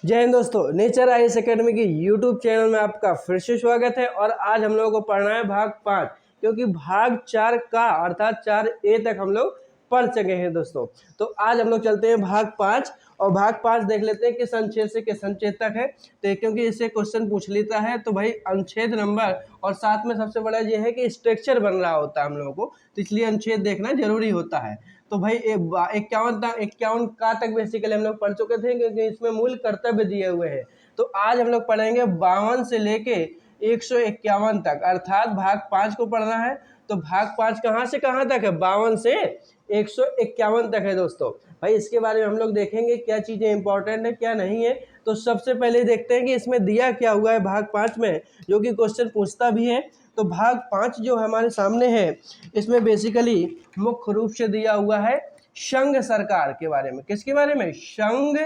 जय हिंद दोस्तों, nature IAS academy की यूट्यूब चैनल में आपका फिर से स्वागत है। और आज हम लोगों को पढ़ना है भाग 5, क्योंकि भाग 4 का अर्थात 4A तक हम लोग पढ़ चुके हैं दोस्तों। तो आज हम लोग चलते हैं भाग 5 और भाग 5 देख लेते हैं किस अनुच्छेद से किस अनुच्छेद तक है। तो क्योंकि इससे क्वेश्चन पूछ लेता है तो भाई अनुच्छेद नंबर और साथ में सबसे बड़ा ये है कि स्ट्रक्चर बन रहा होता है हम लोगों को, तो इसलिए अनुच्छेद देखना जरूरी होता है। तो भाई 51 का तक बेसिकली हम लोग पढ़ चुके थे, क्योंकि इसमें मूल कर्तव्य दिए हुए हैं। तो आज हम लोग पढ़ेंगे 52 से लेके 151 तक, अर्थात भाग 5 को पढ़ना है। तो भाग 5 कहाँ से कहाँ तक है? 52 से 151 तक है दोस्तों। भाई इसके बारे में हम लोग देखेंगे क्या चीज़ें इंपॉर्टेंट है क्या नहीं है। तो सबसे पहले देखते हैं कि इसमें दिया क्या हुआ है भाग 5 में, जो कि क्वेश्चन पूछता भी है। तो भाग 5 जो हमारे सामने है, इसमें बेसिकली मुख्य रूप से दिया हुआ है संघ सरकार के बारे में। किसके बारे में? संघ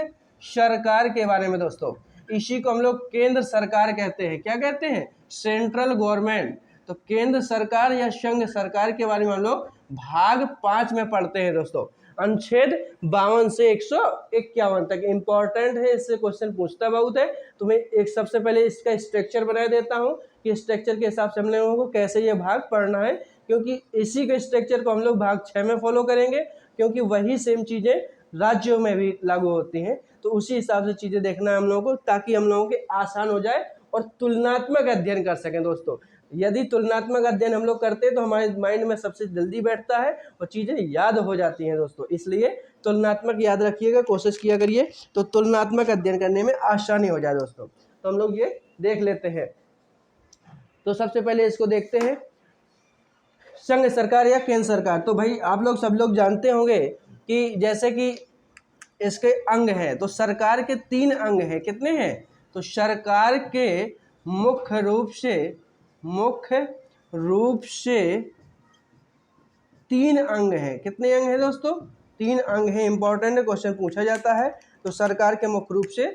सरकार के बारे में दोस्तों। इसी को हम लोग केंद्र सरकार कहते हैं। क्या कहते हैं? Central government. तो केंद्र सरकार या संघ सरकार के बारे में हम लोग भाग 5 में पढ़ते हैं दोस्तों। अनुच्छेद 52 से 151 तक इंपॉर्टेंट है, इससे क्वेश्चन पूछता बहुत है। तो मैं एक सबसे पहले इसका स्ट्रक्चर बना देता हूँ कि स्ट्रक्चर के हिसाब से हम लोगों को कैसे ये भाग पढ़ना है, क्योंकि इसी के स्ट्रक्चर को हम लोग भाग 6 में फॉलो करेंगे, क्योंकि वही सेम चीज़ें राज्यों में भी लागू होती हैं। तो उसी हिसाब से चीज़ें देखना है हम लोगों को, ताकि हम लोगों के आसान हो जाए और तुलनात्मक अध्ययन कर सकें दोस्तों। यदि तुलनात्मक अध्ययन हम लोग करते हैं तो हमारे माइंड में सबसे जल्दी बैठता है और चीज़ें याद हो जाती हैं दोस्तों। इसलिए तुलनात्मक याद रखिएगा, कोशिश किया करिए, तो तुलनात्मक अध्ययन करने में आसानी हो जाए दोस्तों। तो हम लोग ये देख लेते हैं। तो सबसे पहले इसको देखते हैं, संघ सरकार या केंद्र सरकार। तो भाई आप लोग सब लोग जानते होंगे कि जैसे कि इसके अंग हैं, तो सरकार के 3 अंग हैं। कितने हैं? तो सरकार के मुख्य रूप से 3 अंग हैं। कितने अंग हैं दोस्तों? 3 अंग हैं। इंपॉर्टेंट क्वेश्चन पूछा जाता है। तो सरकार के मुख्य रूप से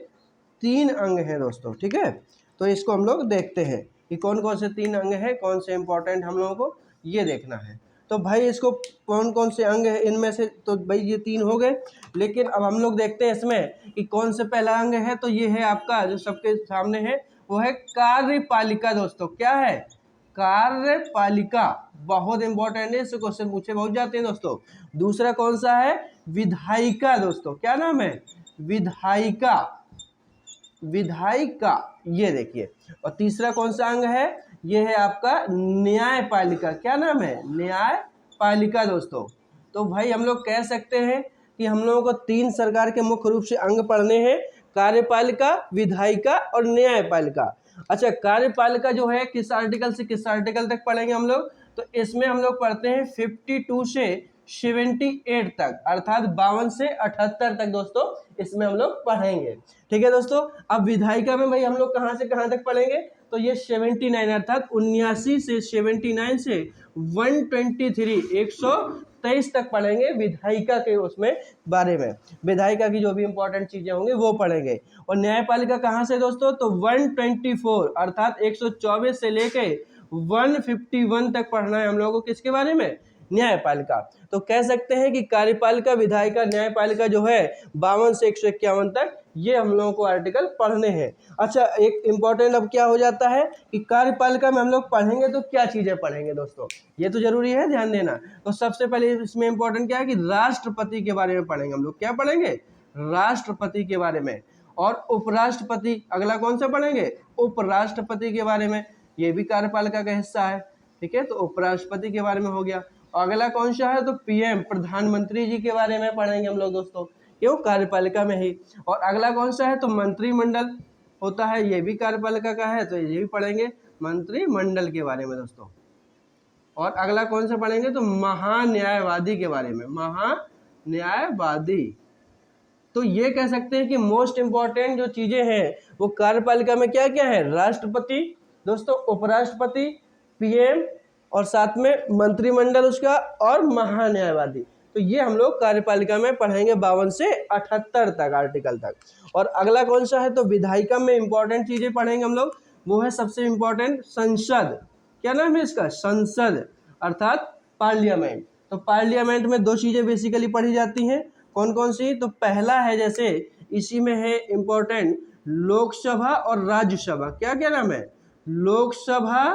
3 अंग हैं दोस्तों, ठीक है। तो इसको हम लोग देखते हैं कि कौन कौन से 3 अंग हैं, कौन से इंपॉर्टेंट हम लोगों को ये देखना है। तो भाई इसको कौन कौन से अंग है इनमें से, तो भाई ये 3 हो गए। लेकिन अब हम लोग देखते हैं इसमें कि कौन से पहला अंग है। तो ये है आपका जो सबके सामने है, वो है कार्यपालिका दोस्तों। क्या है? कार्यपालिका। बहुत इंपॉर्टेंट है, इससे क्वेश्चन पूछे बहुत जाते हैं दोस्तों। दूसरा कौन सा है? विधायिका दोस्तों। क्या नाम है? विधायिका। ये देखिए। और तीसरा कौन सा अंग है? ये है आपका न्यायपालिका। क्या नाम है? न्यायपालिका दोस्तों। तो भाई हम लोग कह सकते हैं कि हम लोगों को 3 सरकार के मुख्य रूप से अंग पढ़ने हैं, कार्यपालिका, विधायिका और न्यायपालिका। अच्छा, कार्यपालिका जो है किस आर्टिकल से किस आर्टिकल तक पढ़ेंगे हम लोग? तो इसमें हम लोग पढ़ते हैं 52 से 78 तक, अर्थात 52 से 78 तक दोस्तों इसमें हम लोग पढ़ेंगे। ठीक है दोस्तों। अब विधायिका में भाई हम लोग कहाँ से कहाँ तक पढ़ेंगे? तो ये 79 अर्थात 79 से 79 से 123 123 तक पढ़ेंगे विधायिका के उसमें बारे में। विधायिका की जो भी इंपॉर्टेंट चीजें होंगी वो पढ़ेंगे। और न्यायपालिका कहाँ से दोस्तों? तो 124 अर्थात 124 से लेके 151 तक पढ़ना है हम लोगों को। किसके बारे में? न्यायपालिका। तो कह सकते हैं कि कार्यपालिका, विधायिका, न्यायपालिका जो है 52 से 151 तक ये हम लोगों को आर्टिकल पढ़ने हैं। अच्छा, एक इंपॉर्टेंट अब क्या हो जाता है कि कार्यपालिका में हम लोग पढ़ेंगे तो क्या चीजें पढ़ेंगे दोस्तों, ये तो जरूरी है ध्यान देना। तो सबसे पहले इसमें इंपॉर्टेंट क्या है कि राष्ट्रपति के बारे में पढ़ेंगे हम लोग। क्या पढ़ेंगे? राष्ट्रपति के बारे में। और उपराष्ट्रपति, अगला कौन सा पढ़ेंगे? उपराष्ट्रपति के बारे में। ये भी कार्यपालिका का हिस्सा है, ठीक है। तो उपराष्ट्रपति के बारे में हो गया। अगला कौन सा है? तो पीएम, प्रधानमंत्री जी के बारे में पढ़ेंगे हम लोग दोस्तों, क्यों? कार्यपालिका में ही। और अगला कौन सा है? तो मंत्रिमंडल होता है, ये भी कार्यपालिका का है, तो ये भी पढ़ेंगे मंत्रिमंडल के बारे में दोस्तों। और अगला कौन सा पढ़ेंगे? तो महान्यायवादी के बारे में, महान्यायवादी। तो ये कह सकते हैं कि मोस्ट इंपॉर्टेंट जो चीजें हैं वो कार्यपालिका में क्या क्या है? राष्ट्रपति दोस्तों, उपराष्ट्रपति, पीएम और साथ में मंत्रिमंडल उसका, और महान्यायवादी। तो ये हम लोग कार्यपालिका में पढ़ेंगे 52 से 78 तक आर्टिकल तक। और अगला कौन सा है? तो विधायिका में इंपॉर्टेंट चीजें पढ़ेंगे हम लोग, वो है सबसे इंपॉर्टेंट संसद। क्या नाम है इसका? संसद अर्थात पार्लियामेंट। तो पार्लियामेंट में 2 चीजें बेसिकली पढ़ी जाती हैं। कौन कौन सी? तो पहला है जैसे इसी में है इम्पोर्टेंट लोकसभा और राज्यसभा। क्या क्या नाम है? लोकसभा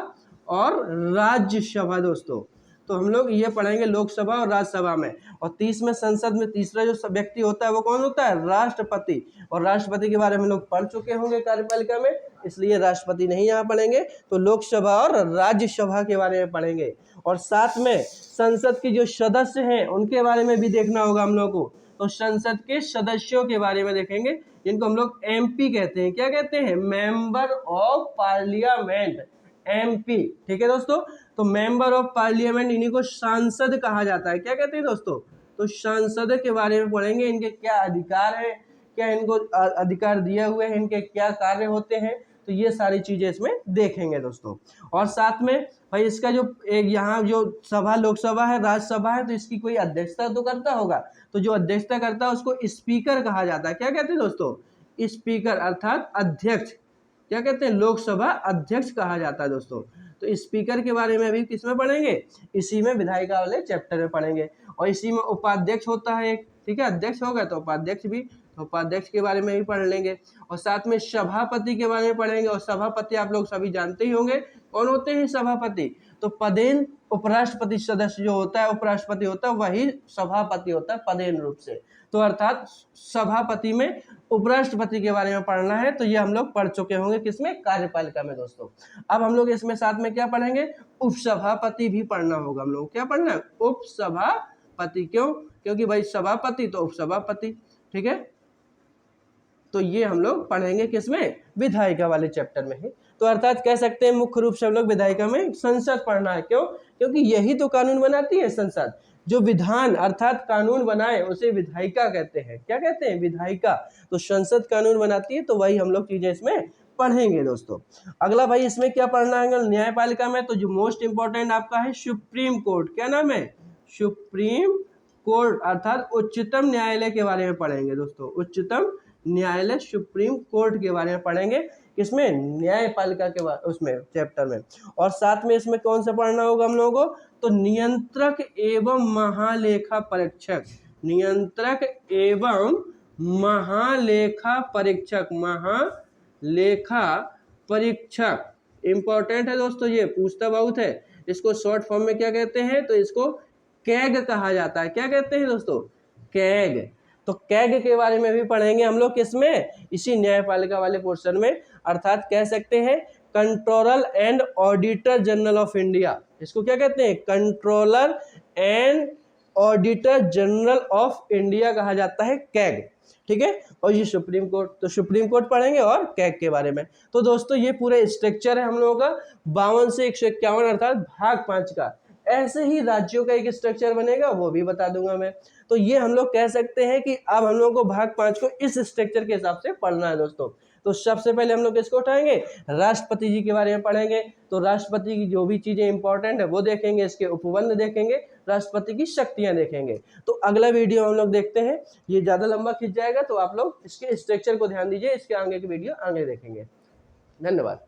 और राज्यसभा दोस्तों। तो हम लोग ये पढ़ेंगे लोकसभा और राज्यसभा में। और 30 में संसद में तीसरा जो व्यक्ति होता है वो कौन होता है? राष्ट्रपति। और राष्ट्रपति के बारे में लोग पढ़ चुके होंगे कार्यपालिका में, इसलिए राष्ट्रपति नहीं यहाँ पढ़ेंगे। तो लोकसभा और राज्यसभा के बारे में पढ़ेंगे। और साथ में संसद के जो सदस्य हैं उनके बारे में भी देखना होगा हम लोग को। तो संसद के सदस्यों के बारे में देखेंगे, जिनको हम लोग एमपी कहते हैं। क्या कहते हैं? Member of parliament, MP. ठीक है दोस्तों। तो मेंबर ऑफ पार्लियामेंट, इन्हीं को सांसद कहा जाता है। क्या कहते हैं दोस्तों? तो सांसद के बारे में पढ़ेंगे, इनके क्या अधिकार है, क्या इनको अधिकार दिए हुए हैं, इनके क्या कार्य होते हैं, तो ये सारी चीजें इसमें देखेंगे दोस्तों। और साथ में भाई इसका जो एक यहाँ जो सभा लोकसभा है, राज्यसभा है, तो इसकी कोई अध्यक्षता तो करता होगा। तो जो अध्यक्षता करता है उसको स्पीकर कहा जाता है। क्या कहते हैं दोस्तों? स्पीकर अर्थात अध्यक्ष। क्या कहते हैं? लोकसभा अध्यक्ष कहा जाता है दोस्तों। तो स्पीकर के बारे में अभी किसमें पढ़ेंगे? इसी में विधायिका वाले चैप्टर में पढ़ेंगे। और इसी में उपाध्यक्ष होता है एक, ठीक है, अध्यक्ष होगा तो उपाध्यक्ष भी, तो उपाध्यक्ष के बारे में भी पढ़ लेंगे। और साथ में सभापति के बारे में पढ़ेंगे। और सभापति आप लोग सभी जानते ही होंगे कौन होते हैं सभापति? तो पदेन उपराष्ट्रपति सदस्य जो होता है, उपराष्ट्रपति होता है, वही सभापति होता है पदेन रूप से। तो अर्थात सभापति में उपराष्ट्रपति के बारे में पढ़ना है। तो ये हम लोग पढ़ चुके होंगे किसमें? कार्यपालिका में दोस्तों। अब हम लोग इसमें साथ में क्या पढ़ेंगे? उपसभापति भी पढ़ना होगा हम लोग। क्या पढ़ना है? उपसभापति। क्यों? क्योंकि भाई सभापति तो उपसभापति। ठीक है। तो ये हम लोग पढ़ेंगे किसमें? विधायिका वाले चैप्टर में ही। तो अर्थात कह सकते हैं मुख्य रूप से हम लोग विधायिका में संसद पढ़ना है। क्यों? क्योंकि यही तो कानून बनाती है संसद। जो विधान अर्थात कानून बनाए उसे विधायिका कहते हैं। क्या कहते हैं? विधायिका। तो संसद कानून बनाती है, तो वही हम लोग चीजें इसमें पढ़ेंगे दोस्तों। अगला भाई इसमें क्या पढ़ना है न्यायपालिका में? तो जो मोस्ट इंपॉर्टेंट आपका है सुप्रीम कोर्ट। क्या नाम है? सुप्रीम कोर्ट अर्थात उच्चतम न्यायालय के बारे में पढ़ेंगे दोस्तों। उच्चतम न्यायालय, सुप्रीम कोर्ट के बारे में पढ़ेंगे। किसमें? न्यायपालिका के उसमें चैप्टर में। और साथ में इसमें कौन सा पढ़ना होगा हम लोगों को? तो नियंत्रक एवं महालेखा परीक्षक। नियंत्रक एवं महालेखा परीक्षक, महालेखा परीक्षक इंपॉर्टेंट है दोस्तों, ये पूछता बहुत है। इसको शॉर्ट फॉर्म में क्या कहते हैं? तो इसको कैग कहा जाता है। क्या कहते हैं दोस्तों? कैग। तो कैग के बारे में भी पढ़ेंगे हम लोग किसमें? इसी न्यायपालिका वाले पोर्शन में। अर्थात कह सकते हैं controller and auditor general of India. इसको क्या कहते हैं? Controller and auditor general of India कहा जाता है, कैग। ठीक है। और ये सुप्रीम कोर्ट, तो सुप्रीम कोर्ट पढ़ेंगे और कैग के बारे में। तो दोस्तों ये पूरे स्ट्रक्चर है हम लोगों का 52 से 151 अर्थात भाग 5 का। ऐसे ही राज्यों का एक स्ट्रक्चर बनेगा, वो भी बता दूंगा मैं। तो ये हम लोग कह सकते हैं कि अब हम लोग को भाग 5 को इस स्ट्रक्चर के हिसाब से पढ़ना है दोस्तों। तो सबसे पहले हम लोग किसको उठाएंगे? राष्ट्रपति जी के बारे में पढ़ेंगे। तो राष्ट्रपति की जो भी चीजें इंपॉर्टेंट है वो देखेंगे, इसके उपबंध देखेंगे, राष्ट्रपति की शक्तियां देखेंगे। तो अगला वीडियो हम लोग देखते हैं, ये ज्यादा लंबा खिंच जाएगा, तो आप लोग इसके स्ट्रक्चर को ध्यान दीजिए, इसके आगे की वीडियो आगे देखेंगे। धन्यवाद।